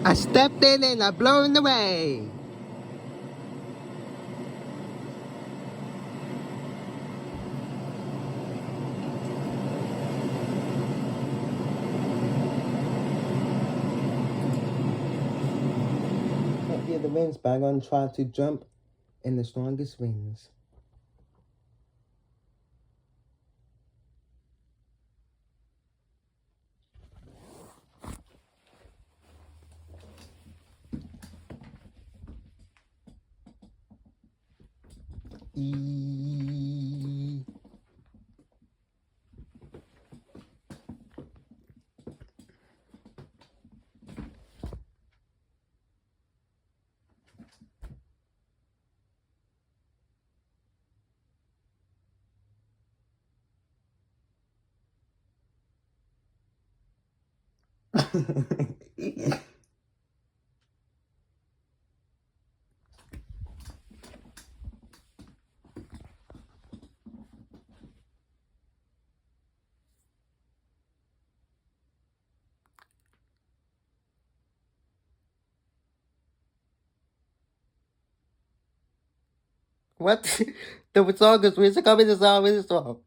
I stepped in and I blown away. Can't hear the winds, but I'm gonna try to jump in the strongest winds. What? The song is music coming the song with the song.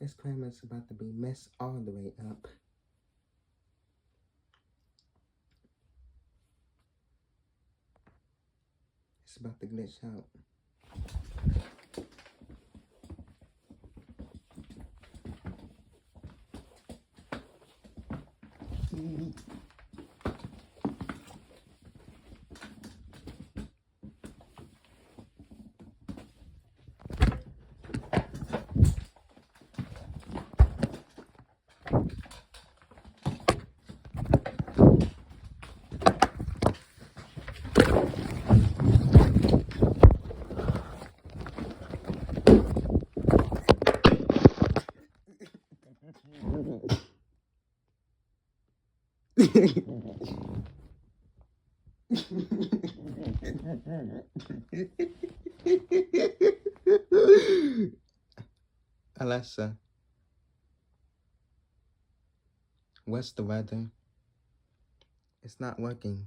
This camera's about to be messed all the way up. It's about to glitch out. Alexa, what's the weather? It's not working.